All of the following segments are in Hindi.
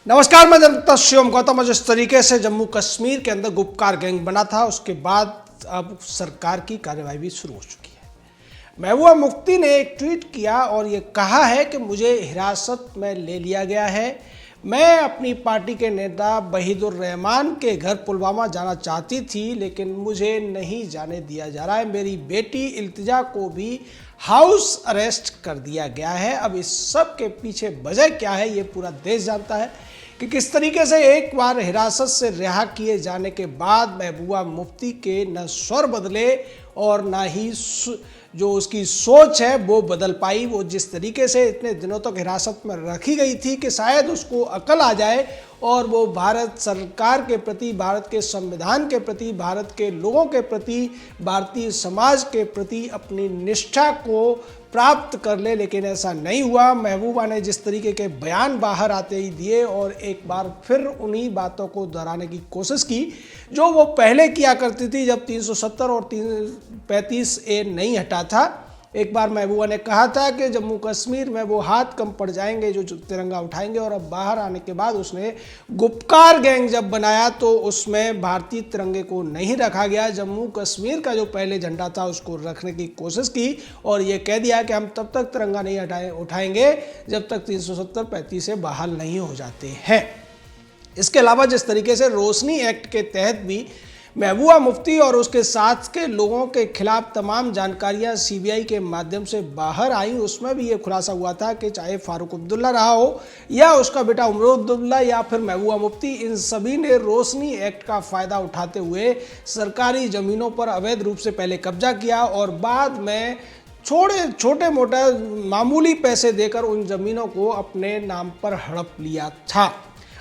नमस्कार, मैं जनता शिवम गौतम। जिस तरीके से जम्मू कश्मीर के अंदर गुपकार गैंग बना था, उसके बाद अब सरकार की कार्यवाही भी शुरू हो चुकी है। महबूबा मुफ्ती ने एक ट्वीट किया और ये कहा है कि मुझे हिरासत में ले लिया गया है। मैं अपनी पार्टी के नेता वहीदुर रहमान के घर पुलवामा जाना चाहती थी, लेकिन मुझे नहीं जाने दिया जा रहा है। मेरी बेटी इल्तिजा को भी हाउस अरेस्ट कर दिया गया है। अब इस सब के पीछे वजह क्या है, ये पूरा देश जानता है कि किस तरीके से एक बार हिरासत से रिहा किए जाने के बाद महबूबा मुफ्ती के न स्वर बदले और ना ही जो उसकी सोच है वो बदल पाई। वो जिस तरीके से इतने दिनों तक हिरासत में रखी गई थी कि शायद उसको अकल आ जाए और वो भारत सरकार के प्रति, भारत के संविधान के प्रति, भारत के लोगों के प्रति, भारतीय समाज के प्रति अपनी निष्ठा को प्राप्त कर ले, लेकिन ऐसा नहीं हुआ। महबूबा ने जिस तरीके के बयान बाहर आते ही दिए और एक बार फिर उन्हीं बातों को दोहराने की कोशिश की जो वो पहले किया करती थी जब 370 और 335A नहीं हटा था। एक बार महबूबा ने कहा था कि जम्मू कश्मीर में वो हाथ कम पड़ जाएंगे जो तिरंगा उठाएंगे, और अब बाहर आने के बाद उसने गुपकार गैंग जब बनाया तो उसमें भारतीय तिरंगे को नहीं रखा गया। जम्मू कश्मीर का जो पहले झंडा था उसको रखने की कोशिश की और ये कह दिया कि हम तब तक तिरंगा नहीं उठाएंगे जब तक 370-35 से बहाल नहीं हो जाते हैं। इसके अलावा जिस तरीके से रोशनी एक्ट के तहत भी महबूबा मुफ्ती और उसके साथ के लोगों के खिलाफ तमाम जानकारियां सीबीआई के माध्यम से बाहर आई, उसमें भी ये खुलासा हुआ था कि चाहे फारूक अब्दुल्ला रहा हो या उसका बेटा उमर अब्दुल्ला या फिर महबूबा मुफ्ती, इन सभी ने रोशनी एक्ट का फ़ायदा उठाते हुए सरकारी ज़मीनों पर अवैध रूप से पहले कब्जा किया और बाद में छोटे मोटे मामूली पैसे देकर उन ज़मीनों को अपने नाम पर हड़प लिया था।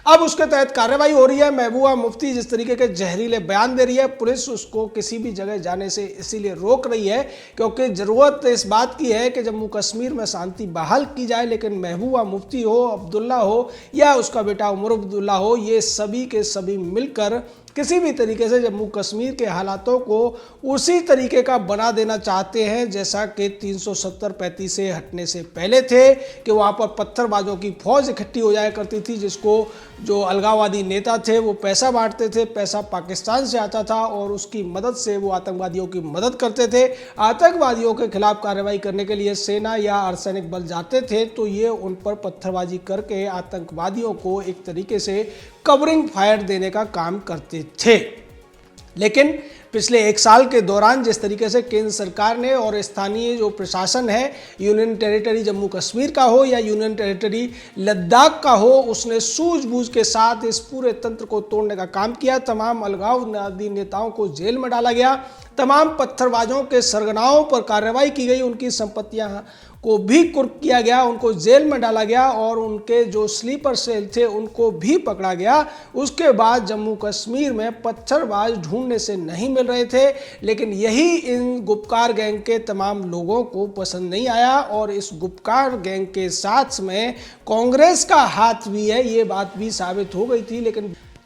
अब उसके तहत कार्रवाई हो रही है। महबूबा मुफ्ती जिस तरीके के जहरीले बयान दे रही है, पुलिस उसको किसी भी जगह जाने से इसीलिए रोक रही है क्योंकि ज़रूरत इस बात की है कि जम्मू कश्मीर में शांति बहाल की जाए। लेकिन महबूबा मुफ्ती हो, अब्दुल्ला हो या उसका बेटा उमर अब्दुल्ला हो, ये सभी के सभी मिलकर किसी भी तरीके से जम्मू कश्मीर के हालातों को उसी तरीके का बना देना चाहते हैं जैसा कि 370-35 से हटने से पहले थे, कि वहाँ पर पत्थरबाजों की फौज इकट्ठी हो जाया करती थी जिसको जो अलगाववादी नेता थे वो पैसा बांटते थे। पैसा पाकिस्तान से आता था और उसकी मदद से वो आतंकवादियों की मदद करते थे। आतंकवादियों के खिलाफ कार्रवाई करने के लिए सेना या अर्धसैनिक बल जाते थे तो ये उन पर पत्थरबाजी करके आतंकवादियों को एक तरीके से कवरिंग फायर देने का काम करते थे। लेकिन पिछले 1 साल के दौरान जिस तरीके से केंद्र सरकार ने और स्थानीय जो प्रशासन है, यूनियन टेरिटरी जम्मू कश्मीर का हो या यूनियन टेरिटरी लद्दाख का हो, उसने सूझबूझ के साथ इस पूरे तंत्र को तोड़ने का काम किया। तमाम अलगाववादी नेताओं को जेल में डाला गया, तमाम पत्थरबाजों के सरगनाओं पर कार्रवाई की गई, उनकी संपत्तियां को भी कुर्क किया गया, उनको जेल में डाला गया और उनके जो स्लीपर सेल थे उनको भी पकड़ा गया। उसके बाद जम्मू कश्मीर में पत्थरबाज ढूंढने से नहीं मिल रहे थे, लेकिन यही इन गुपकार गैंग के तमाम लोगों को पसंद नहीं आया और इस गुपकार गैंग के साथ में कांग्रेस का हाथ भी है, ये बात भी साबित हो गई थी।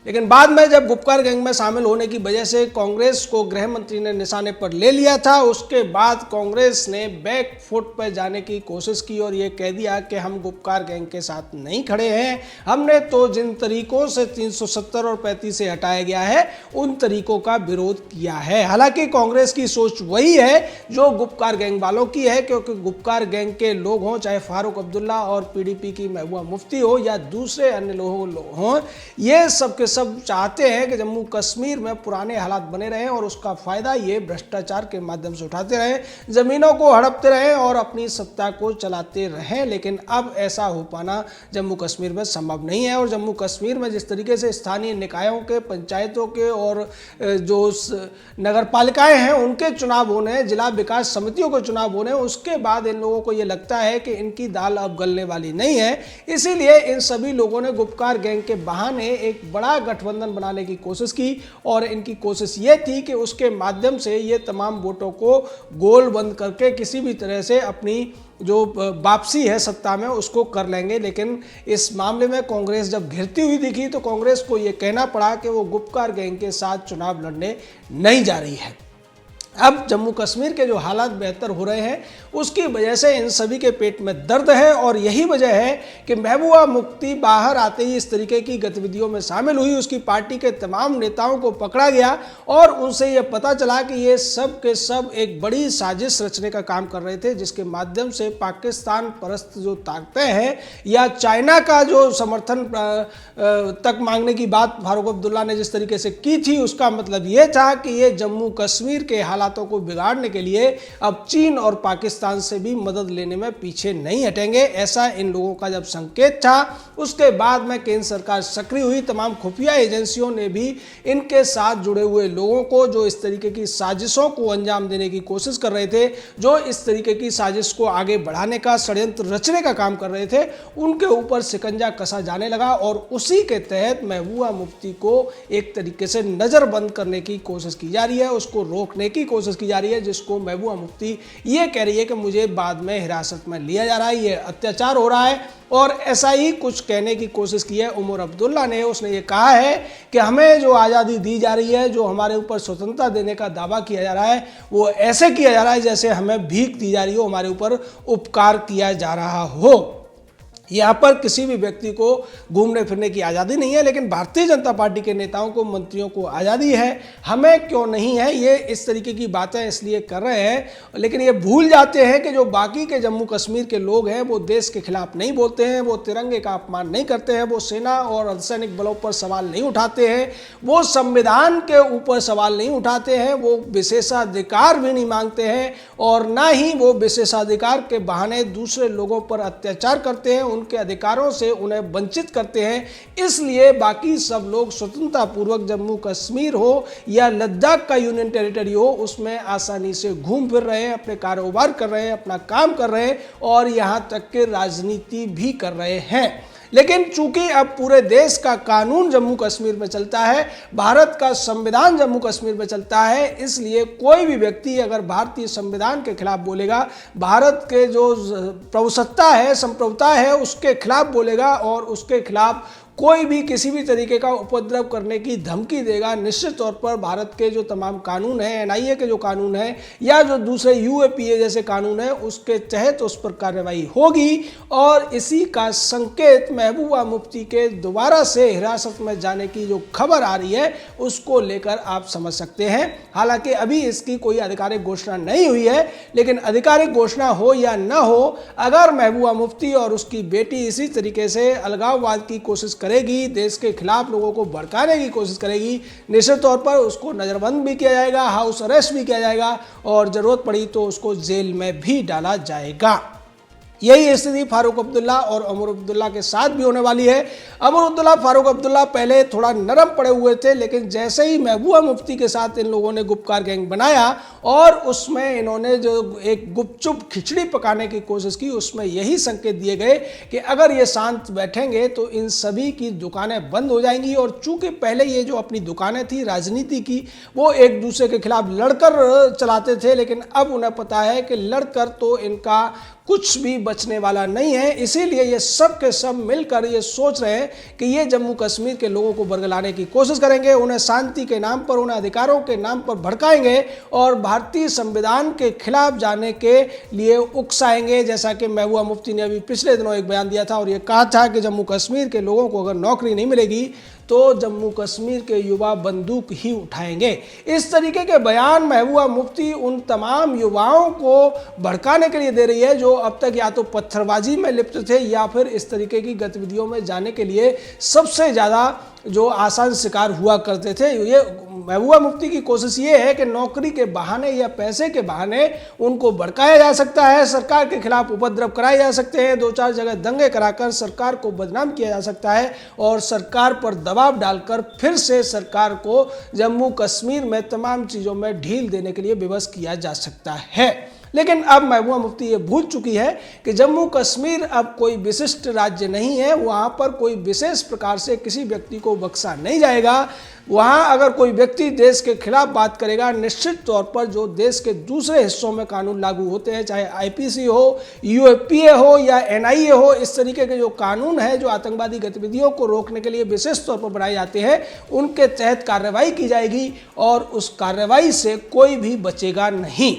लेकिन बाद में जब गुपकार गैंग में शामिल होने की वजह से कांग्रेस को गृह मंत्री ने निशाने पर ले लिया था, उसके बाद कांग्रेस ने बैक फुट पर जाने की कोशिश की और ये कह दिया कि हम गुपकार गैंग के साथ नहीं खड़े हैं। हमने तो जिन तरीकों से 370 और 35 से हटाया गया है उन तरीकों का विरोध किया है। हालांकि कांग्रेस की सोच वही है जो गुपकार गैंग वालों की है, क्योंकि गुपकार गैंग के लोग हों, चाहे फारूक अब्दुल्ला और PDP की महबूबा मुफ्ती हो या दूसरे अन्य लोग हों, ये सब सब चाहते हैं कि जम्मू कश्मीर में पुराने हालात बने रहें और उसका फायदा ये भ्रष्टाचार के माध्यम से उठाते रहें, जमीनों को हड़पते रहें और अपनी सत्ता को चलाते रहें। लेकिन अब ऐसा हो पाना जम्मू कश्मीर में संभव नहीं है। और जम्मू कश्मीर में जिस तरीके से स्थानीय निकायों के, पंचायतों के और जो नगर पालिकाएं हैं उनके चुनाव होने, जिला विकास समितियों के चुनाव होने, उसके बाद इन लोगों को ये लगता है कि इनकी दाल अब गलने वाली नहीं है। इसीलिए इन सभी लोगों ने गुपकार गैंग के बहाने एक बड़ा गठबंधन बनाने की कोशिश की और इनकी कोशिश ये थी कि उसके माध्यम से ये तमाम वोटों को गोल बंद करके किसी भी तरह से अपनी जो वापसी है सत्ता में उसको कर लेंगे। लेकिन इस मामले में कांग्रेस जब घिरती हुई दिखी तो कांग्रेस को ये कहना पड़ा कि वो गुपकार गैंग के साथ चुनाव लड़ने नहीं जा रही है। अब जम्मू कश्मीर के जो हालात बेहतर हो रहे हैं उसकी वजह से इन सभी के पेट में दर्द है और यही वजह है कि महबूबा मुफ्ती बाहर आते ही इस तरीके की गतिविधियों में शामिल हुई। उसकी पार्टी के तमाम नेताओं को पकड़ा गया और उनसे यह पता चला कि ये सब के सब एक बड़ी साजिश रचने का काम कर रहे थे, जिसके माध्यम से पाकिस्तान परस्त जो ताकतें हैं या चाइना का जो समर्थन तक मांगने की बात फारूक अब्दुल्ला ने जिस तरीके से की थी, उसका मतलब ये था कि ये जम्मू कश्मीर के हालातों को बिगाड़ने के लिए अब चीन और पाकिस्तान से भी मदद लेने में पीछे नहीं हटेंगे। ऐसा इन लोगों का जब संकेत था, उसके बाद में केंद्र सरकार सक्रिय हुई। तमाम खुफिया एजेंसियों ने भी इनके साथ जुड़े हुए लोगों को जो इस तरीके की साजिशों को अंजाम देने की कोशिश कर रहे थे, जो इस तरीके की साजिश को आगे बढ़ाने का षड्यंत्र रचने का काम कर रहे थे, उनके ऊपर शिकंजा कसा जाने लगा और उसी के तहत महबूबा मुफ्ती को एक तरीके से नजरबंद करने की कोशिश की जा रही है, उसको रोकने की कोशिश की जा रही है, जिसको महबूबा मुफ्ती ये कह रही है कि मुझे बाद में हिरासत में लिया जा रहा है, ये अत्याचार हो रहा है। और ऐसा ही कुछ कहने की कोशिश की है उमर अब्दुल्ला ने। उसने ये कहा है कि हमें जो आज़ादी दी जा रही है, जो हमारे ऊपर स्वतंत्रता देने का दावा किया जा रहा है, वो ऐसे किया जा रहा है जैसे हमें भीख दी जा रही हो, हमारे ऊपर उपकार किया जा रहा हो। यहाँ पर किसी भी व्यक्ति को घूमने फिरने की आज़ादी नहीं है, लेकिन भारतीय जनता पार्टी के नेताओं को, मंत्रियों को आज़ादी है, हमें क्यों नहीं है। ये इस तरीके की बातें इसलिए कर रहे हैं, लेकिन ये भूल जाते हैं कि जो बाकी के जम्मू कश्मीर के लोग हैं वो देश के खिलाफ नहीं बोलते हैं, वो तिरंगे का अपमान नहीं करते हैं, वो सेना और अर्धसैनिक बलों पर सवाल नहीं उठाते हैं, वो संविधान के ऊपर सवाल नहीं उठाते हैं, वो विशेषाधिकार भी नहीं मांगते हैं और ना ही वो विशेषाधिकार के बहाने दूसरे लोगों पर अत्याचार करते हैं, उनके अधिकारों से उन्हें वंचित करते हैं। इसलिए बाकी सब लोग स्वतंत्रता पूर्वक जम्मू कश्मीर हो या लद्दाख का यूनियन टेरिटरी हो, उसमें आसानी से घूम फिर रहे हैं, अपने कारोबार कर रहे हैं, अपना काम कर रहे हैं और यहां तक कि राजनीति भी कर रहे हैं। लेकिन चूंकि अब पूरे देश का कानून जम्मू कश्मीर में चलता है, भारत का संविधान जम्मू कश्मीर में चलता है, इसलिए कोई भी व्यक्ति अगर भारतीय संविधान के खिलाफ बोलेगा, भारत के जो प्रभुसत्ता है, संप्रभुता है, उसके खिलाफ बोलेगा और उसके खिलाफ कोई भी किसी भी तरीके का उपद्रव करने की धमकी देगा, निश्चित तौर पर भारत के जो तमाम कानून हैं, एनआईए के जो कानून हैं या जो दूसरे यूएपीए जैसे कानून हैं, उसके तहत उस पर कार्रवाई होगी। और इसी का संकेत महबूबा मुफ्ती के दोबारा से हिरासत में जाने की जो खबर आ रही है, उसको लेकर आप समझ सकते हैं। हालांकि अभी इसकी कोई आधिकारिक घोषणा नहीं हुई है, लेकिन आधिकारिक घोषणा हो या न हो, अगर महबूबा मुफ्ती और उसकी बेटी इसी तरीके से अलगाववाद की कोशिश करेगी, देश के खिलाफ लोगों को भड़काने की कोशिश करेगी, निश्चित तौर पर उसको नज़रबंद भी किया जाएगा, हाउस अरेस्ट भी किया जाएगा और ज़रूरत पड़ी तो उसको जेल में भी डाला जाएगा। यही स्थिति फारूक अब्दुल्ला और उमर अब्दुल्ला के साथ भी होने वाली है। उमर अब्दुल्ला, फारूक अब्दुल्ला पहले थोड़ा नरम पड़े हुए थे, लेकिन जैसे ही महबूबा मुफ्ती के साथ इन लोगों ने गुपकार गैंग बनाया और उसमें इन्होंने जो एक गुपचुप खिचड़ी पकाने की कोशिश की, उसमें यही संकेत दिए गए कि अगर ये शांत बैठेंगे तो इन सभी की दुकानें बंद हो जाएंगी। और चूंकि पहले ये जो अपनी दुकानें थी राजनीति की, वो एक दूसरे के खिलाफ लड़कर चलाते थे, लेकिन अब उन्हें पता है कि लड़कर तो इनका कुछ भी बचने वाला नहीं है। इसीलिए ये सब के सब मिलकर ये सोच रहे हैं कि ये जम्मू कश्मीर के लोगों को बरगलाने की कोशिश करेंगे, उन्हें शांति के नाम पर, उन्हें अधिकारों के नाम पर भड़काएंगे और भारतीय संविधान के खिलाफ जाने के लिए उकसाएंगे। जैसा कि महबूबा मुफ्ती ने अभी पिछले दिनों एक बयान दिया था और ये कहा था कि जम्मू कश्मीर के लोगों को अगर नौकरी नहीं मिलेगी तो जम्मू कश्मीर के युवा बंदूक ही उठाएंगे। इस तरीके के बयान महबूबा मुफ्ती उन तमाम युवाओं को भड़काने के लिए दे रही है जो अब तक या तो पत्थरबाजी में लिप्त थे या फिर इस तरीके की गतिविधियों में जाने के लिए सबसे ज़्यादा जो आसान शिकार हुआ करते थे। ये महबूबा मुफ्ती की कोशिश ये है कि नौकरी के बहाने या पैसे के बहाने उनको भड़काया जा सकता है, सरकार के खिलाफ उपद्रव कराए जा सकते हैं, 2-4 जगह दंगे कराकर सरकार को बदनाम किया जा सकता है और सरकार पर दबाव डालकर फिर से सरकार को जम्मू कश्मीर में तमाम चीज़ों में ढील देने के लिए विवश किया जा सकता है। लेकिन अब महबूबा मुफ्ती ये भूल चुकी है कि जम्मू कश्मीर अब कोई विशिष्ट राज्य नहीं है, वहाँ पर कोई विशेष प्रकार से किसी व्यक्ति को बख्शा नहीं जाएगा। वहाँ अगर कोई व्यक्ति देश के खिलाफ बात करेगा, निश्चित तौर पर जो देश के दूसरे हिस्सों में कानून लागू होते हैं, चाहे आईपीसी हो, यूएपीए हो या एनआईए हो, इस तरीके के जो कानून है जो आतंकवादी गतिविधियों को रोकने के लिए विशेष तौर पर बनाए जाते हैं, उनके तहत कार्रवाई की जाएगी और उस कार्रवाई से कोई भी बचेगा नहीं।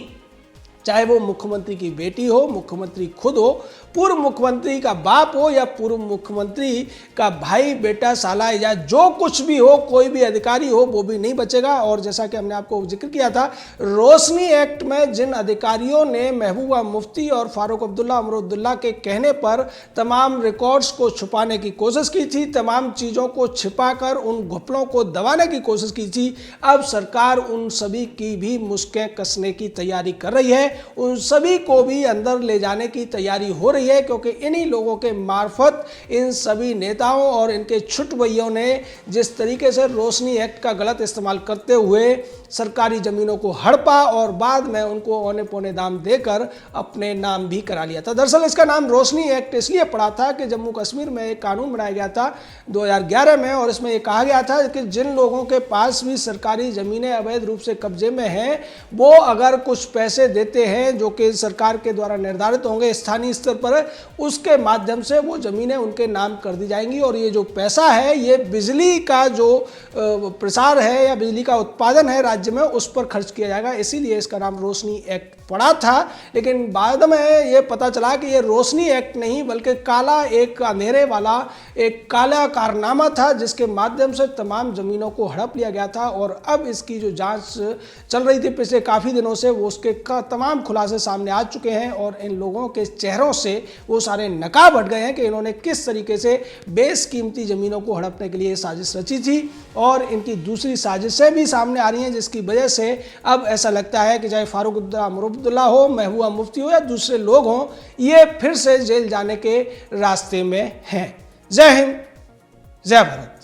चाहे वो मुख्यमंत्री की बेटी हो, मुख्यमंत्री खुद हो, पूर्व मुख्यमंत्री का बाप हो या पूर्व मुख्यमंत्री का भाई, बेटा, साला या जो कुछ भी हो, कोई भी अधिकारी हो, वो भी नहीं बचेगा। और जैसा कि हमने आपको जिक्र किया था, रोशनी एक्ट में जिन अधिकारियों ने महबूबा मुफ्ती और फारूक अब्दुल्ला, अमरुद्दुल्ला के कहने पर तमाम रिकॉर्ड्स को छुपाने की कोशिश की थी, तमाम चीज़ों को छिपाकर उन घपलों को दबाने की कोशिश की थी, अब सरकार उन सभी की भी मुश्कें कसने की तैयारी कर रही है। उन सभी को भी अंदर ले जाने की तैयारी हो रही है, क्योंकि इन्हीं लोगों के मार्फत इन सभी नेताओं और इनके छुटवैयों ने जिस तरीके से रोशनी एक्ट का गलत इस्तेमाल करते हुए सरकारी ज़मीनों को हड़पा और बाद में उनको औने पौने दाम देकर अपने नाम भी करा लिया था। दरअसल इसका नाम रोशनी एक्ट इसलिए पड़ा था कि जम्मू कश्मीर में एक कानून बनाया गया था 2011 में, और इसमें ये कहा गया था कि जिन लोगों के पास भी सरकारी ज़मीनें अवैध रूप से कब्जे में हैं, वो अगर कुछ पैसे देते हैं जो कि सरकार के द्वारा निर्धारित होंगे स्थानीय स्तर पर, उसके माध्यम से वो ज़मीनें उनके नाम कर दी जाएंगी। और ये जो पैसा है, ये बिजली का जो प्रसार है या बिजली का उत्पादन है राज्य में, उस पर खर्च किया जाएगा। इसीलिए इसका नाम रोशनी एक्ट पड़ा था। लेकिन बाद में ये पता चला कि ये रोशनी एक्ट नहीं बल्कि काला, एक अंधेरे वाला एक काला कारनामा था, जिसके माध्यम से तमाम ज़मीनों को हड़प लिया गया था। और अब इसकी जो जांच चल रही थी पिछले काफ़ी दिनों से, वो उसके तमाम खुलासे सामने आ चुके हैं और इन लोगों के चेहरों से वो सारे नकाब हट गए हैं कि इन्होंने किस तरीके से बेशकीमती ज़मीनों को हड़पने के लिए साजिश रची थी। और इनकी दूसरी साजिशें भी सामने आ रही हैं, जिसकी वजह से अब ऐसा लगता है कि चाहे फारूक अब्दुल्ला हो, महबूबा मुफ्ती हो या दूसरे लोग हों, ये फिर से जेल जाने के रास्ते में हैं। जय हिंद, जय भारत।